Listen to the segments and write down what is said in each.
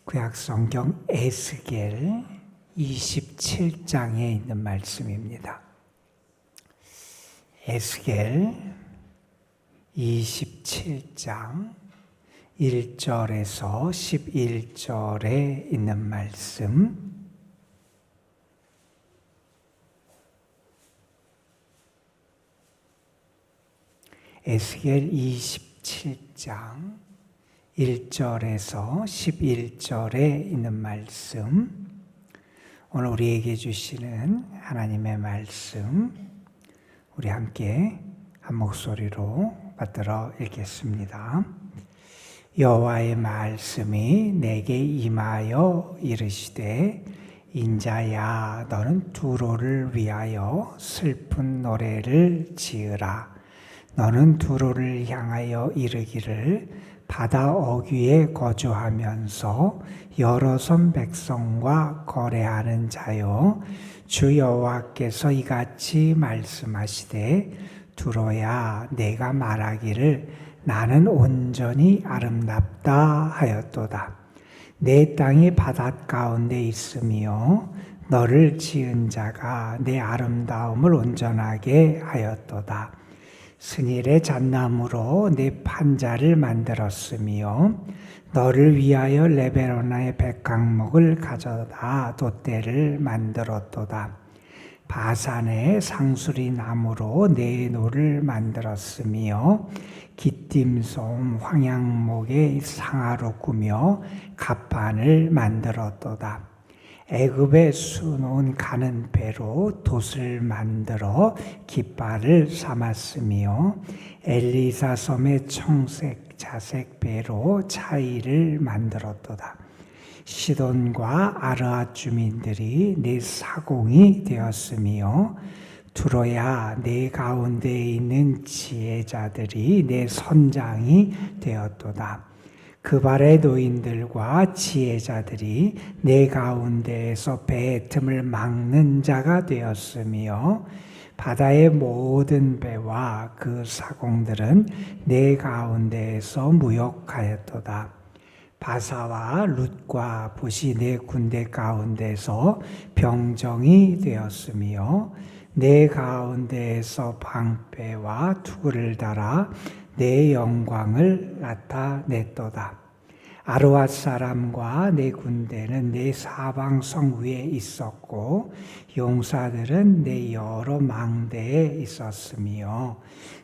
구약성경 에스겔 27장에 있는 말씀입니다. 에스겔 27장 1절에서 11절에 있는 말씀, 에스겔 27장 1절에서 11절에 있는 말씀, 오늘 우리에게 주시는 하나님의 말씀, 우리 함께 한 목소리로 받들어 읽겠습니다. 여호와의 말씀이 내게 임하여 이르시되, 인자야, 너는 두로를 위하여 슬픈 노래를 지으라. 너는 두로를 향하여 이르기를, 바다 어귀에 거주하면서 여러 선 백성과 거래하는 자요, 주 여호와께서 이같이 말씀하시되, 두로야, 내가 말하기를 나는 온전히 아름답다 하였도다. 내 땅이 바닷가운데 있으며 너를 지은 자가 내 아름다움을 온전하게 하였도다. 스닐의 잣나무로 내 판자를 만들었으며 너를 위하여 레베노나의 백각목을 가져다 돛대를 만들었도다. 바산의 상수리 나무로 내 노를 만들었으며 기띔솜 황양목의 상아로 꾸며 갑판을 만들었도다. 애굽에 수놓은 가는 배로 돛을 만들어 깃발을 삼았으며 엘리사 섬의 청색 자색 배로 차이를 만들었도다. 시돈과 아르아 주민들이 내 사공이 되었으며 두로야, 내 가운데 있는 지혜자들이 내 선장이 되었도다. 그발의 노인들과 지혜자들이 내 가운데에서 배의 틈을 막는 자가 되었으며 바다의 모든 배와 그 사공들은 내 가운데에서 무역하였도다. 바사와 룻과 붓이 내 군대 가운데서 병정이 되었으며 내 가운데에서 방패와 투구를 달아 내 영광을 나타냈도다. 아르왓 사람과 내 군대는 내 사방성 위에 있었고 용사들은 내 여러 망대에 있었으며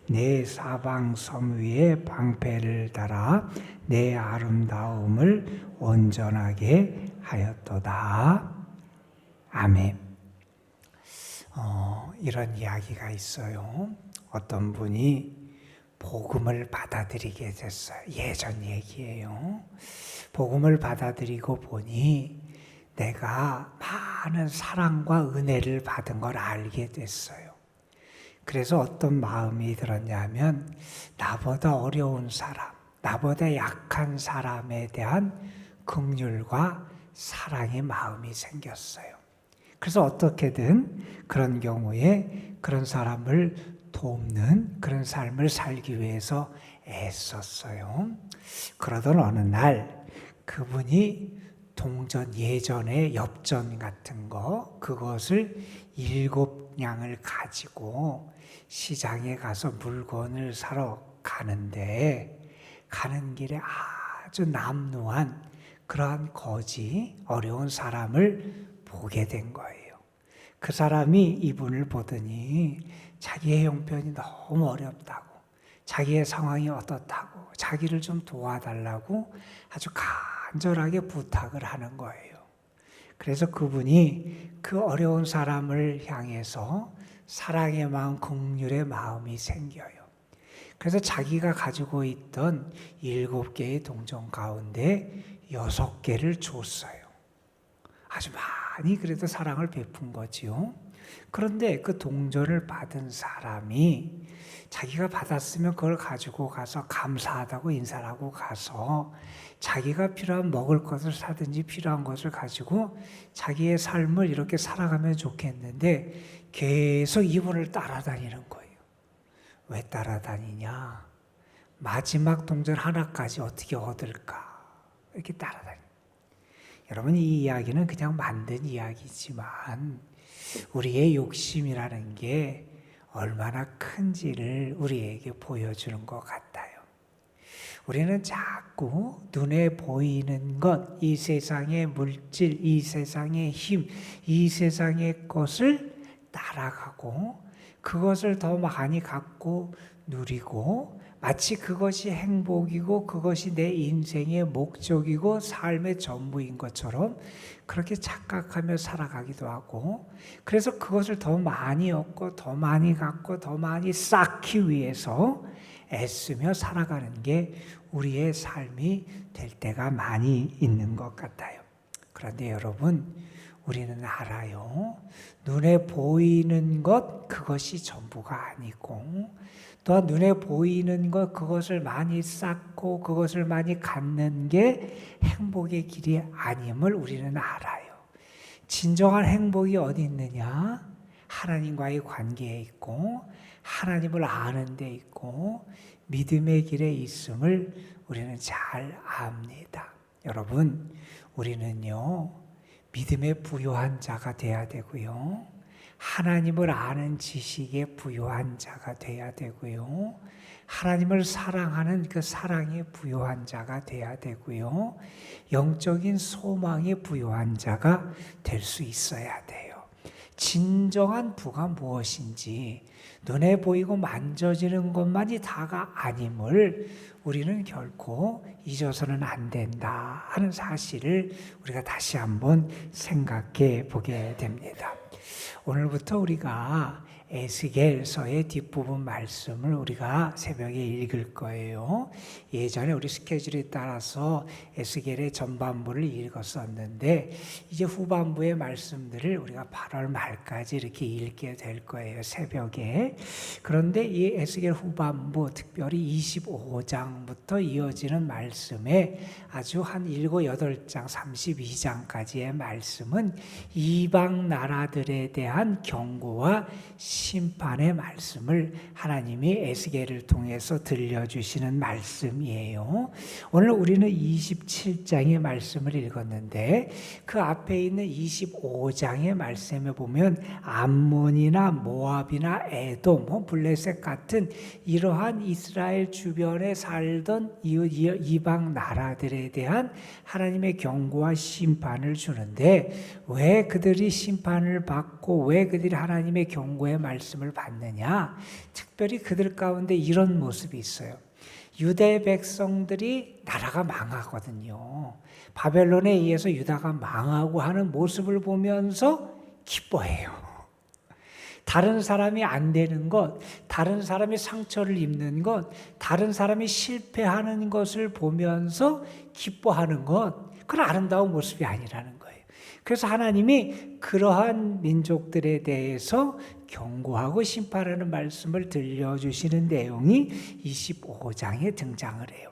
내 사방섬 위에 방패를 달아 내 아름다움을 온전하게 하였도다. 아멘. 이런 이야기가 있어요. 어떤 분이 복음을 받아들이게 됐어요. 예전 얘기예요. 복음을 받아들이고 보니 내가 많은 사랑과 은혜를 받은 걸 알게 됐어요. 그래서 어떤 마음이 들었냐면, 나보다 어려운 사람, 나보다 약한 사람에 대한 긍휼과 사랑의 마음이 생겼어요. 그래서 어떻게든 그런 경우에 그런 사람을 돕는 그런 삶을 살기 위해서 애썼어요. 그러던 어느 날 그분이 동전, 예전에 엽전 같은 거, 그것을 7냥을 가지고 시장에 가서 물건을 사러 가는데, 가는 길에 아주 남루한 그러한 거지, 어려운 사람을 보게 된 거예요. 그 사람이 이분을 보더니 자기의 형편이 너무 어렵다고, 자기의 상황이 어떻다고, 자기를 좀 도와달라고 아주 간절하게 부탁을 하는 거예요. 그래서 그분이 그 어려운 사람을 향해서 사랑의 마음, 긍휼의 마음이 생겨요. 그래서 자기가 가지고 있던 7개의 동전 가운데 6개를 줬어요. 아주 많이 그래도 사랑을 베푼 거지요. 그런데 그 동전을 받은 사람이 자기가 받았으면 그걸 가지고 가서 감사하다고 인사를 하고 가서 자기가 필요한 먹을 것을 사든지 필요한 것을 가지고 자기의 삶을 이렇게 살아가면 좋겠는데 계속 이분을 따라다니는 거예요. 왜 따라다니냐? 마지막 동전 하나까지 어떻게 얻을까? 이렇게 따라다니. 여러분, 이 이야기는 그냥 만든 이야기지만 우리의 욕심이라는 게 얼마나 큰지를 우리에게 보여주는 것 같아요. 우리는 자꾸 눈에 보이는 것, 이 세상의 물질, 이 세상의 힘, 이 세상의 것을 따라가고 그것을 더 많이 갖고 누리고 마치 그것이 행복이고 그것이 내 인생의 목적이고 삶의 전부인 것처럼 그렇게 착각하며 살아가기도 하고, 그래서 그것을 더 많이 얻고 더 많이 갖고 더 많이 쌓기 위해서 애쓰며 살아가는 게 우리의 삶이 될 때가 많이 있는 것 같아요. 그런데 여러분, 우리는 알아요. 눈에 보이는 것, 그것이 전부가 아니고, 또한 눈에 보이는 것, 그것을 많이 쌓고 그것을 많이 갖는 게 행복의 길이 아님을 우리는 알아요. 진정한 행복이 어디 있느냐? 하나님과의 관계에 있고 하나님을 아는 데 있고 믿음의 길에 있음을 우리는 잘 압니다. 여러분, 우리는요, 믿음에 부요한 자가 돼야 되고요, 하나님을 아는 지식에 부요한 자가 돼야 되고요, 하나님을 사랑하는 그 사랑에 부요한 자가 돼야 되고요, 영적인 소망에 부요한 자가 될 수 있어야 돼요. 진정한 부가 무엇인지, 눈에 보이고 만져지는 것만이 다가 아님을 우리는 결코 잊어서는 안 된다 하는 사실을 우리가 다시 한번 생각해 보게 됩니다. 오늘부터 우리가 에스겔서의 뒷부분 말씀을 우리가 새벽에 읽을 거예요. 예전에 우리 스케줄에 따라서 에스겔의 전반부를 읽었었는데 이제 후반부의 말씀들을 우리가 8월 말까지 이렇게 읽게 될 거예요, 새벽에. 그런데 이 에스겔 후반부, 특별히 25장부터 이어지는 말씀에 아주 한 7, 8장, 32장까지의 말씀은 이방 나라들에 대한 경고와 심판의 말씀을 하나님이 에스겔을 통해서 들려주시는 말씀이에요. 오늘 우리는 27장의 말씀을 읽었는데 그 앞에 있는 25장의 말씀에 보면 암몬이나 모압이나 에돔, 블레셋 같은 이러한 이스라엘 주변에 살던 이방 나라들에 대한 하나님의 경고와 심판을 주는데, 왜 그들이 심판을 받고 왜 그들이 하나님의 경고의 말씀을 받느냐? 특별히 그들 가운데 이런 모습이 있어요. 유대 백성들이 나라가 망하거든요. 바벨론에 의해서 유다가 망하고 하는 모습을 보면서 기뻐해요. 다른 사람이 안 되는 것, 다른 사람이 상처를 입는 것, 다른 사람이 실패하는 것을 보면서 기뻐하는 것, 그건 아름다운 모습이 아니라는 거예요. 그래서 하나님이 그러한 민족들에 대해서 경고하고 심판하는 말씀을 들려주시는 내용이 25장에 등장을 해요.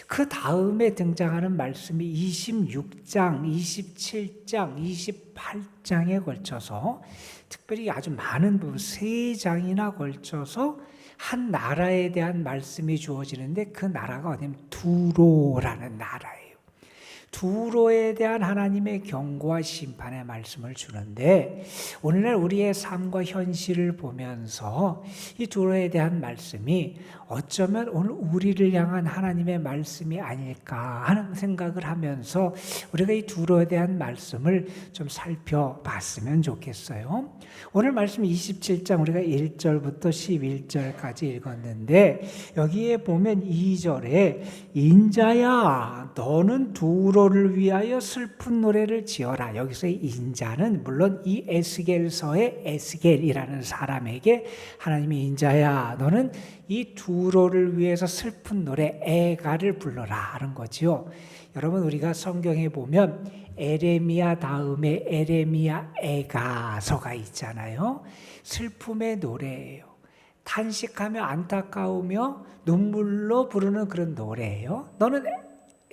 그 다음에 등장하는 말씀이 26장, 27장, 28장에 걸쳐서 특별히 아주 많은 부분, 3장이나 걸쳐서 한 나라에 대한 말씀이 주어지는데 그 나라가 어디냐면 두로라는 나라예요. 두로에 대한 하나님의 경고와 심판의 말씀을 주는데, 오늘날 우리의 삶과 현실을 보면서 이 두로에 대한 말씀이 어쩌면 오늘 우리를 향한 하나님의 말씀이 아닐까 하는 생각을 하면서 우리가 이 두로에 대한 말씀을 좀 살펴봤으면 좋겠어요. 오늘 말씀 27장 우리가 1절부터 11절까지 읽었는데 여기에 보면 2절에 인자야 너는 두로를 위하여 슬픈 노래를 지어라. 여기서의 인자는 물론 이 에스겔서의 에스겔이라는 사람에게 하나님이 인자야 너는 이 두로를 위해서 슬픈 노래 에가를 불러라 하는 거죠. 여러분, 우리가 성경에 보면 에레미야 다음에 에레미야 에가서가 있잖아요. 슬픔의 노래예요. 탄식하며 안타까우며 눈물로 부르는 그런 노래예요. 너는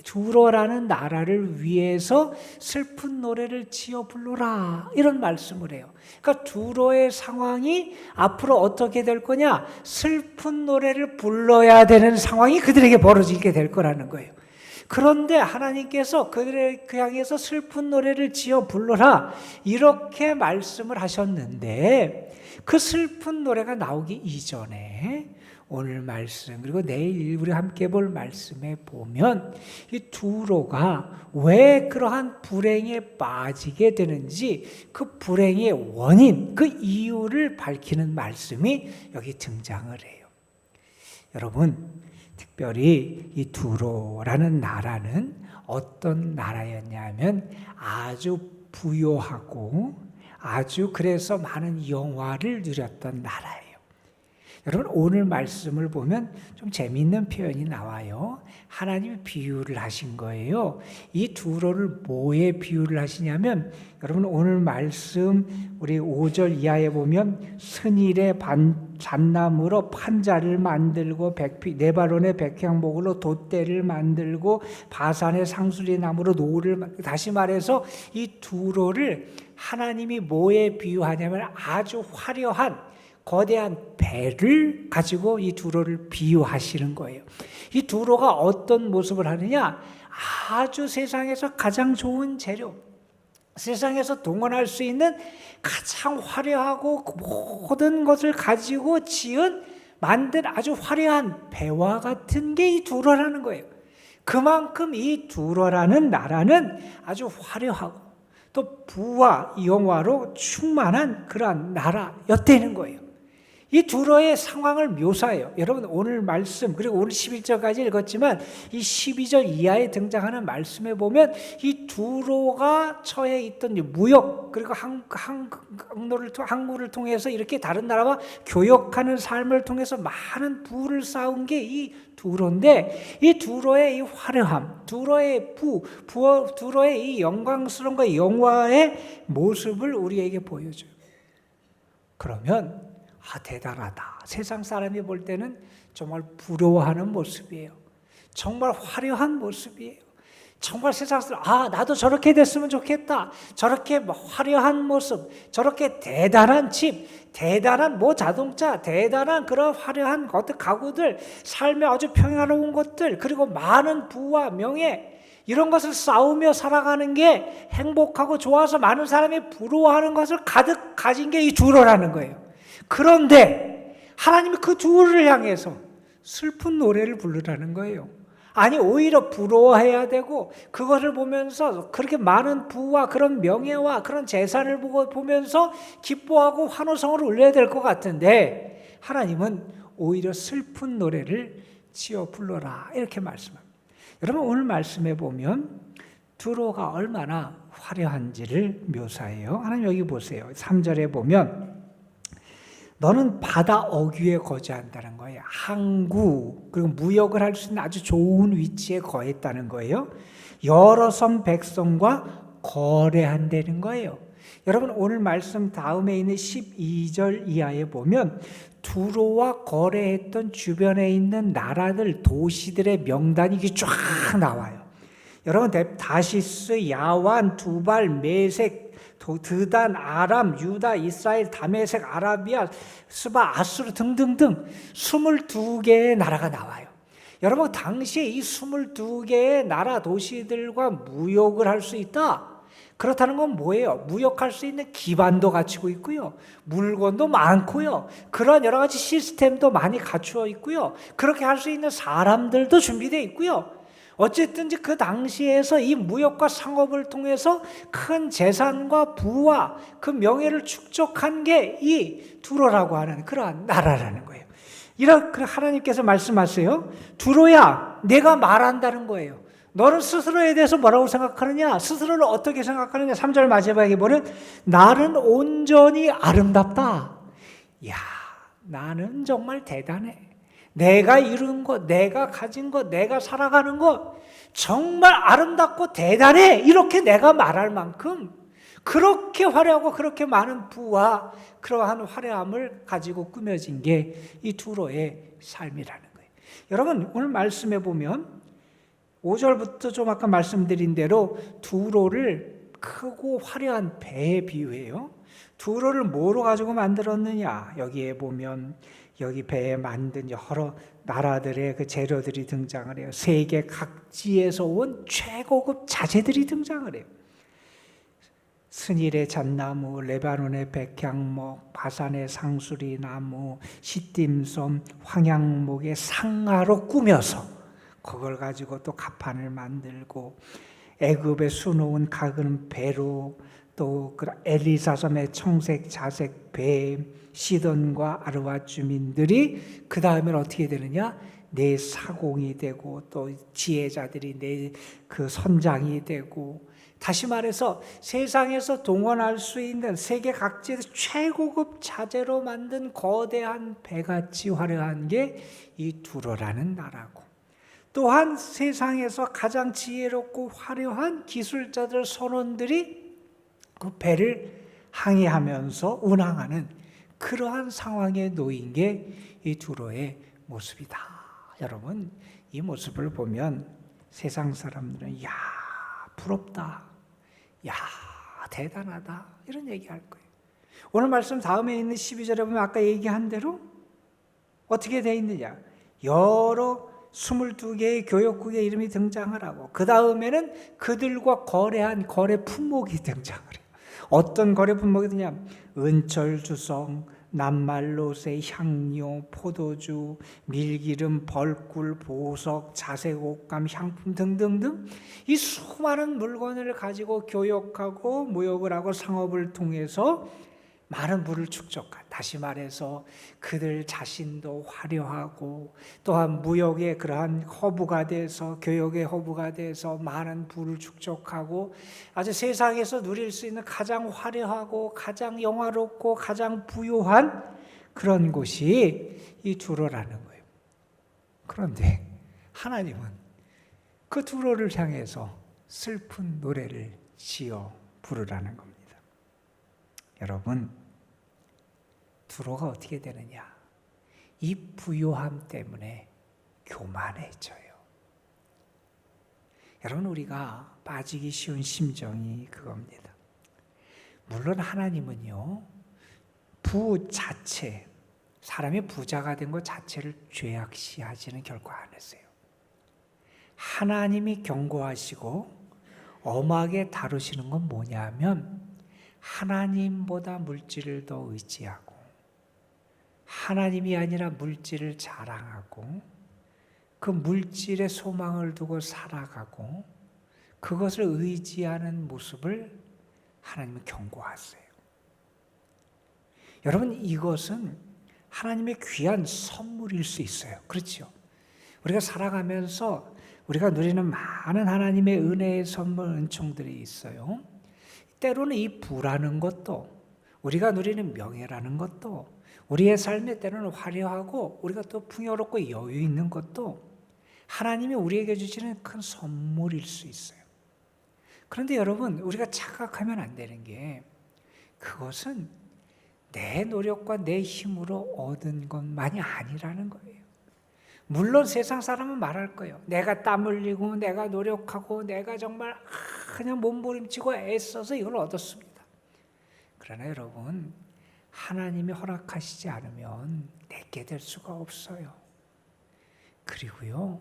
두로라는 나라를 위해서 슬픈 노래를 지어 불러라, 이런 말씀을 해요. 그러니까 두로의 상황이 앞으로 어떻게 될 거냐? 슬픈 노래를 불러야 되는 상황이 그들에게 벌어지게 될 거라는 거예요. 그런데 하나님께서 그들을 그 향해서 슬픈 노래를 지어 불러라 이렇게 말씀을 하셨는데, 그 슬픈 노래가 나오기 이전에 오늘 말씀 그리고 내일 우리 함께 볼 말씀에 보면 이 두로가 왜 그러한 불행에 빠지게 되는지, 그 불행의 원인, 그 이유를 밝히는 말씀이 여기 등장을 해요. 여러분, 특별히 이 두로라는 나라는 어떤 나라였냐면 아주 부요하고 아주 그래서 많은 영화를 누렸던 나라예요. 여러분, 오늘 말씀을 보면 좀 재미있는 표현이 나와요. 하나님이 비유를 하신 거예요. 이 두로를 뭐에 비유를 하시냐면, 여러분 오늘 말씀 우리 5절 이하에 보면 스닐의 잣나무로 판자를 만들고 네바론의 백향목으로 돛대를 만들고 바산의 상수리나무로 노를, 다시 말해서 이 두로를 하나님이 뭐에 비유하냐면 아주 화려한 거대한 배를 가지고 이 두로를 비유하시는 거예요. 이 두로가 어떤 모습을 하느냐? 아주 세상에서 가장 좋은 재료, 세상에서 동원할 수 있는 가장 화려하고 모든 것을 가지고 만든 아주 화려한 배와 같은 게 이 두로라는 거예요. 그만큼 이 두로라는 나라는 아주 화려하고 또 부와 영화로 충만한 그러한 나라였다는 거예요. 이 두로의 상황을 묘사해요. 여러분 오늘 말씀, 그리고 오늘 11절까지 읽었지만 이 12절 이하에 등장하는 말씀에 보면 이 두로가 처해 있던 무역, 그리고 항구를 통해서 이렇게 다른 나라와 교역하는 삶을 통해서 많은 부를 쌓은 게 이 두로인데, 이 두로의 이 화려함, 두로의 두로의 이 영광스러움과 영화의 모습을 우리에게 보여줘요. 그러면 대단하다. 세상 사람이 볼 때는 정말 부러워하는 모습이에요. 정말 화려한 모습이에요. 정말 세상 사람, 나도 저렇게 됐으면 좋겠다. 저렇게 화려한 모습, 저렇게 대단한 집, 대단한 자동차, 대단한 그런 화려한 것들, 가구들, 삶에 아주 평화로운 것들, 그리고 많은 부와 명예, 이런 것을 쌓으며 살아가는 게 행복하고 좋아서 많은 사람이 부러워하는 것을 가득 가진 게 이 두로라는 거예요. 그런데 하나님이 그 두로를 향해서 슬픈 노래를 부르라는 거예요. 아니, 오히려 부러워해야 되고, 그것을 보면서 그렇게 많은 부와 그런 명예와 그런 재산을 보면서 기뻐하고 환호성을 울려야 될 것 같은데, 하나님은 오히려 슬픈 노래를 지어 불러라 이렇게 말씀합니다. 여러분 오늘 말씀에 보면 두로가 얼마나 화려한지를 묘사해요. 하나님 여기 보세요. 3절에 보면 너는 바다 어귀에 거주한다는 거예요. 항구, 그리고 무역을 할 수 있는 아주 좋은 위치에 거했다는 거예요. 여러 섬 백성과 거래한다는 거예요. 여러분 오늘 말씀 다음에 있는 12절 이하에 보면 두로와 거래했던 주변에 있는 나라들, 도시들의 명단이 쫙 나와요. 여러분 다시스, 야완, 두발, 메색, 드단, 아람, 유다, 이스라엘, 다메섹, 아라비아, 스바, 아수르 등등등 22개의 나라가 나와요. 여러분 당시에 이 22개의 나라 도시들과 무역을 할 수 있다. 그렇다는 건 뭐예요? 무역할 수 있는 기반도 갖추고 있고요. 물건도 많고요. 그런 여러 가지 시스템도 많이 갖추어 있고요. 그렇게 할 수 있는 사람들도 준비되어 있고요. 어쨌든지 그 당시에서 이 무역과 상업을 통해서 큰 재산과 부와 그 명예를 축적한 게 이 두로라고 하는 그러한 나라라는 거예요. 이렇게 하나님께서 말씀하세요. 두로야, 내가 말한다는 거예요. 너는 스스로에 대해서 뭐라고 생각하느냐? 스스로를 어떻게 생각하느냐? 3절 마지막에 보면 나는 온전히 아름답다. 야, 나는 정말 대단해. 내가 이룬 것, 내가 가진 것, 내가 살아가는 것 정말 아름답고 대단해. 이렇게 내가 말할 만큼 그렇게 화려하고 그렇게 많은 부와 그러한 화려함을 가지고 꾸며진 게 이 두로의 삶이라는 거예요. 여러분 오늘 말씀해 보면 5절부터 좀 아까 말씀드린 대로 두로를 크고 화려한 배에 비유해요. 두로를 뭐로 가지고 만들었느냐? 여기에 보면 여기 배에 만든 여러 나라들의 그 재료들이 등장을 해요. 세계 각지에서 온 최고급 자재들이 등장을 해요. 스닐의 잣나무, 레바논의 백향목, 바산의 상수리 나무, 시딤섬, 황양목의 상아로 꾸며서 그걸 가지고 또 갑판을 만들고, 애굽의 수놓은 각은 배로, 또 엘리사섬의 청색 자색 배, 시돈과 아르와 주민들이 그 다음에 어떻게 되느냐? 내 사공이 되고, 또 지혜자들이 내 그 선장이 되고, 다시 말해서 세상에서 동원할 수 있는 세계 각지에서 최고급 자재로 만든 거대한 배같이 화려한 게 이 두로라는 나라고, 또한 세상에서 가장 지혜롭고 화려한 기술자들 선원들이 그 배를 항해하면서 운항하는 그러한 상황에 놓인 게 이 두로의 모습이다. 여러분, 이 모습을 보면 세상 사람들은 야, 부럽다, 야, 대단하다, 이런 얘기할 거예요. 오늘 말씀 다음에 있는 12절에 보면 아까 얘기한 대로 어떻게 되어 있느냐? 여러 22개의 교역국의 이름이 등장을 하고, 그 다음에는 그들과 거래한 거래 품목이 등장을 해요. 어떤 거래 품목이 되냐? 은철, 주성, 남말롯의 향료, 포도주, 밀기름, 벌꿀, 보석, 자색 옷감, 향품 등등등 이 수많은 물건을 가지고 교역하고 무역을 하고 상업을 통해서 많은 부를 축적한, 다시 말해서 그들 자신도 화려하고 또한 무역의 그러한 허브가 돼서, 교역의 허브가 돼서 많은 부를 축적하고 아주 세상에서 누릴 수 있는 가장 화려하고 가장 영화롭고 가장 부유한 그런 곳이 이 두로라는 거예요. 그런데 하나님은 그 두로를 향해서 슬픈 노래를 지어 부르라는 겁니다. 여러분, 두로가 어떻게 되느냐? 이 부유함 때문에 교만해져요. 여러분, 우리가 빠지기 쉬운 심정이 그겁니다. 물론 하나님은요, 부 자체, 사람이 부자가 된 것 자체를 죄악시하지는 결코 않으세요. 하나님이 경고하시고 엄하게 다루시는 건 뭐냐면, 하나님보다 물질을 더 의지하고 하나님이 아니라 물질을 자랑하고 그 물질에 소망을 두고 살아가고 그것을 의지하는 모습을 하나님은 경고하세요. 여러분, 이것은 하나님의 귀한 선물일 수 있어요. 그렇죠? 우리가 살아가면서 우리가 누리는 많은 하나님의 은혜의 선물, 은총들이 있어요. 때로는 이 부라는 것도, 우리가 누리는 명예라는 것도, 우리의 삶에 때로는 화려하고 우리가 또 풍요롭고 여유 있는 것도 하나님이 우리에게 주시는 큰 선물일 수 있어요. 그런데 여러분, 우리가 착각하면 안 되는 게, 그것은 내 노력과 내 힘으로 얻은 것만이 아니라는 거예요. 물론 세상 사람은 말할 거예요. 내가 땀 흘리고 내가 노력하고 내가 정말 그냥 몸부림치고 애써서 이걸 얻었습니다. 그러나 여러분, 하나님이 허락하시지 않으면 내게 될 수가 없어요. 그리고요,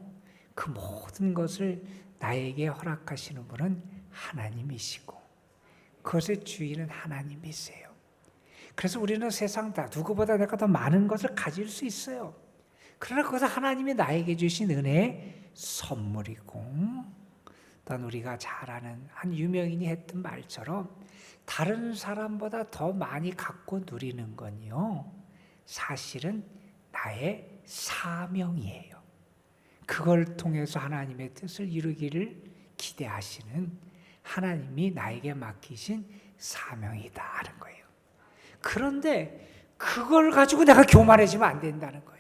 그 모든 것을 나에게 허락하시는 분은 하나님이시고 그것의 주인은 하나님이세요. 그래서 우리는 세상 다 누구보다 내가 더 많은 것을 가질 수 있어요. 그러나 그것은 하나님이 나에게 주신 은혜의 선물이고, 또한 우리가 잘 아는 한 유명인이 했던 말처럼 다른 사람보다 더 많이 갖고 누리는 건요, 사실은 나의 사명이에요. 그걸 통해서 하나님의 뜻을 이루기를 기대하시는 하나님이 나에게 맡기신 사명이다 하는 거예요. 그런데 그걸 가지고 내가 교만해지면 안 된다는 거예요.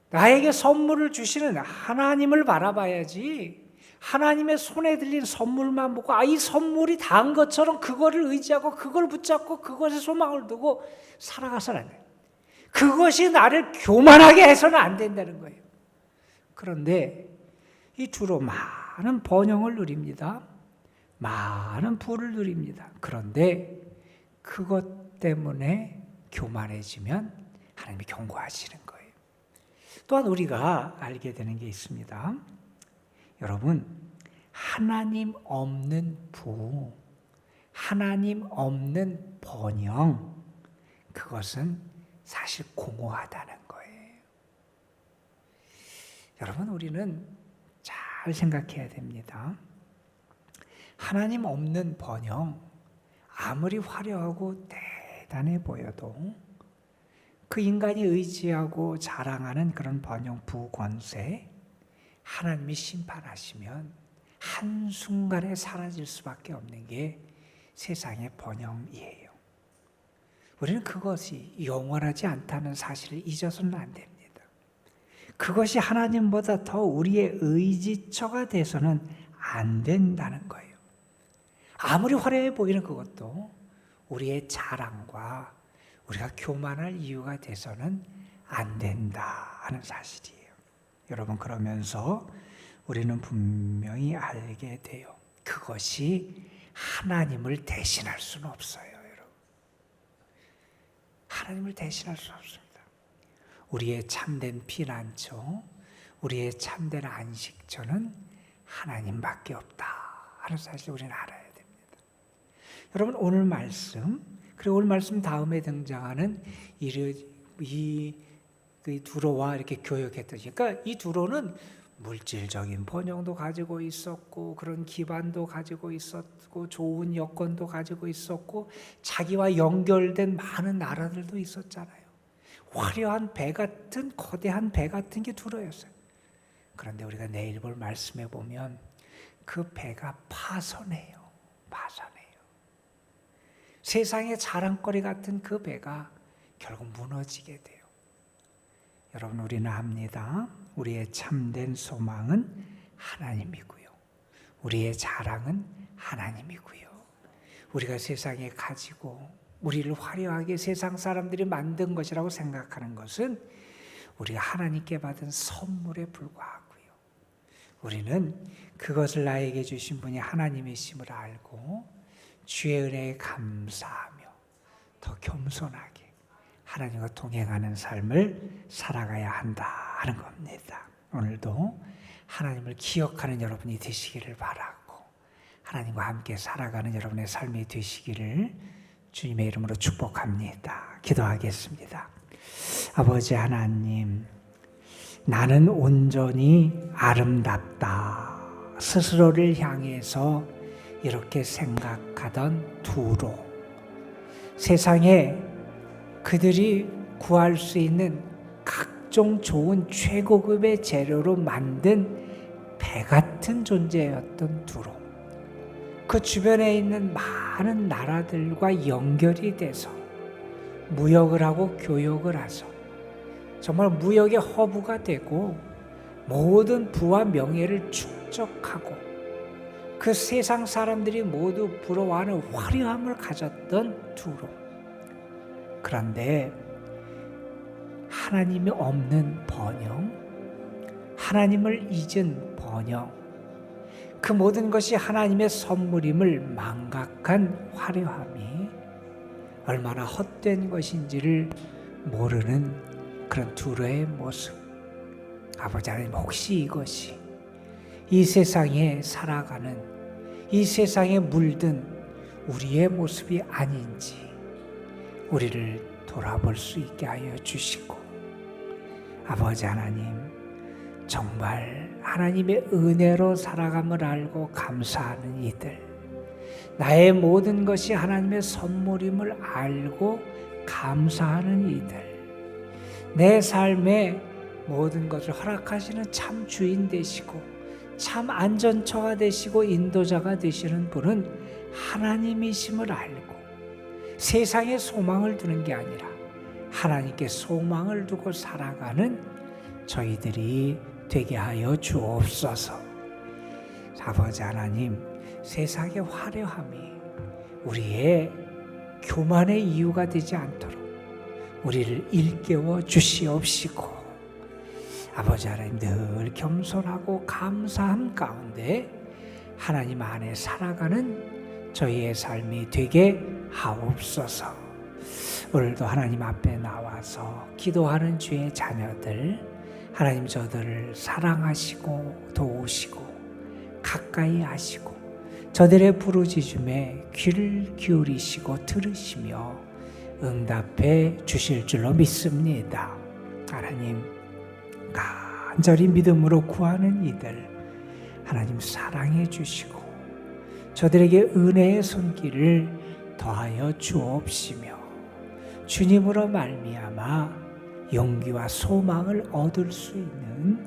나에게 선물을 주시는 하나님을 바라봐야지, 하나님의 손에 들린 선물만 보고 이 선물이 다인 것처럼 그거를 의지하고 그걸 붙잡고 그것에 소망을 두고 살아가서는 안 돼요. 그것이 나를 교만하게 해서는 안 된다는 거예요. 그런데 이 주로 많은 번영을 누립니다. 많은 부를 누립니다. 그런데 그것 때문에 교만해지면 하나님이 경고하시는 거예요. 또한 우리가 알게 되는 게 있습니다. 여러분, 하나님 없는 부, 하나님 없는 번영, 그것은 사실 공허하다는 거예요. 여러분, 우리는 잘 생각해야 됩니다. 하나님 없는 번영, 아무리 화려하고 대단해 보여도 그 인간이 의지하고 자랑하는 그런 번영 부권세, 하나님이 심판하시면 한순간에 사라질 수밖에 없는 게 세상의 번영이에요. 우리는 그것이 영원하지 않다는 사실을 잊어서는 안 됩니다. 그것이 하나님보다 더 우리의 의지처가 돼서는 안 된다는 거예요. 아무리 화려해 보이는 그것도 우리의 자랑과 우리가 교만할 이유가 돼서는 안 된다 하는 사실이에요. 여러분, 그러면서 우리는 분명히 알게 돼요. 그것이 하나님을 대신할 수는 없어요. 여러분, 하나님을 대신할 수 없습니다. 우리의 참된 피난처, 우리의 참된 안식처는 하나님밖에 없다 하는 사실을 우리는 알아야 됩니다. 여러분, 오늘 말씀, 그리고 오늘 말씀 다음에 등장하는 이 두로와 이렇게 교역했듯이, 그러니까 이 두로는 물질적인 번영도 가지고 있었고, 그런 기반도 가지고 있었고, 좋은 여건도 가지고 있었고, 자기와 연결된 많은 나라들도 있었잖아요. 화려한 배 같은, 거대한 배 같은 게 두로였어요. 그런데 우리가 내일 볼 말씀에 보면 그 배가 파손해요. 세상의 자랑거리 같은 그 배가 결국 무너지게 돼요. 여러분, 우리는 압니다. 우리의 참된 소망은 하나님이고요. 우리의 자랑은 하나님이고요. 우리가 세상에 가지고 우리를 화려하게 세상 사람들이 만든 것이라고 생각하는 것은 우리가 하나님께 받은 선물에 불과하고요. 우리는 그것을 나에게 주신 분이 하나님이심을 알고 주의 은혜에 감사하며 더 겸손하게 하나님과 동행하는 삶을 살아가야 한다 하는 겁니다. 오늘도 하나님을 기억하는 여러분이 되시기를 바라고, 하나님과 함께 살아가는 여러분의 삶이 되시기를 주님의 이름으로 축복합니다. 기도하겠습니다. 아버지 하나님, 나는 온전히 아름답다 스스로를 향해서 이렇게 생각하던 두로, 세상에 그들이 구할 수 있는 각종 좋은 최고급의 재료로 만든 배 같은 존재였던 두로, 그 주변에 있는 많은 나라들과 연결이 돼서 무역을 하고 교역을 해서 정말 무역의 허브가 되고 모든 부와 명예를 축적하고 그 세상 사람들이 모두 부러워하는 화려함을 가졌던 두로. 그런데 하나님이 없는 번영, 하나님을 잊은 번영, 그 모든 것이 하나님의 선물임을 망각한 화려함이 얼마나 헛된 것인지를 모르는 그런 두로의 모습. 아버지 하나님, 혹시 이것이 이 세상에 살아가는, 이 세상에 물든 우리의 모습이 아닌지 우리를 돌아볼 수 있게 하여 주시고, 아버지 하나님, 정말 하나님의 은혜로 살아감을 알고 감사하는 이들, 나의 모든 것이 하나님의 선물임을 알고 감사하는 이들, 내 삶의 모든 것을 허락하시는 참 주인 되시고 참 안전처가 되시고 인도자가 되시는 분은 하나님이심을 알고 세상에 소망을 두는 게 아니라 하나님께 소망을 두고 살아가는 저희들이 되게 하여 주옵소서. 아버지 하나님, 세상의 화려함이 우리의 교만의 이유가 되지 않도록 우리를 일깨워 주시옵시고, 아버지 하나님, 늘 겸손하고 감사함 가운데 하나님 안에 살아가는 저희의 삶이 되게 하옵소서. 오늘도 하나님 앞에 나와 나와서 기도하는 주의 자녀들, 하나님 저들을 사랑하시고 도우시고 가까이 하시고 저들의 부르짖음에 귀를 기울이시고 들으시며 응답해 주실 줄로 믿습니다. 하나님, 간절히 믿음으로 구하는 이들 하나님 사랑해 주시고 저들에게 은혜의 손길을 더하여 주옵시며 주님으로 말미암아 용기와 소망을 얻을 수 있는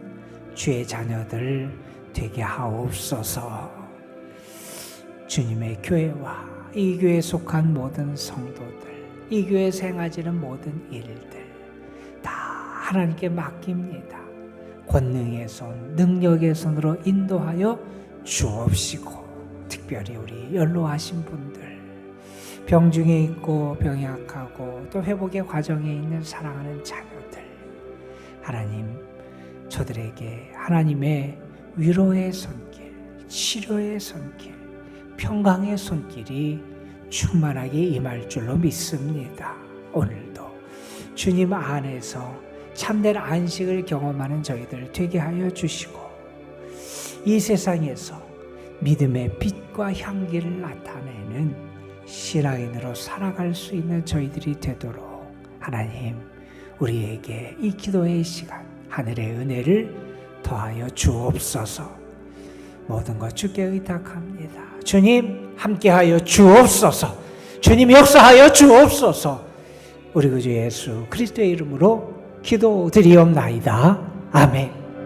주의 자녀들 되게 하옵소서. 주님의 교회와 이 교회에 속한 모든 성도들, 이 교회에 행하지는 모든 일들 다 하나님께 맡깁니다. 권능의 손, 능력의 손으로 인도하여 주옵시고, 특별히 우리 연로하신 분들, 병중에 있고 병약하고 또 회복의 과정에 있는 사랑하는 자녀들, 하나님 저들에게 하나님의 위로의 손길, 치료의 손길, 평강의 손길이 충만하게 임할 줄로 믿습니다. 오늘도 주님 안에서 참된 안식을 경험하는 저희들 되게 하여 주시고, 이 세상에서 믿음의 빛과 향기를 나타내는 신앙인으로 살아갈 수 있는 저희들이 되도록 하나님 우리에게 이 기도의 시간 하늘의 은혜를 더하여 주옵소서. 모든 것 주께 의탁합니다. 주님 함께하여 주옵소서. 주님 역사하여 주옵소서. 우리 구주 예수 그리스도의 이름으로 기도드리옵나이다. 아멘.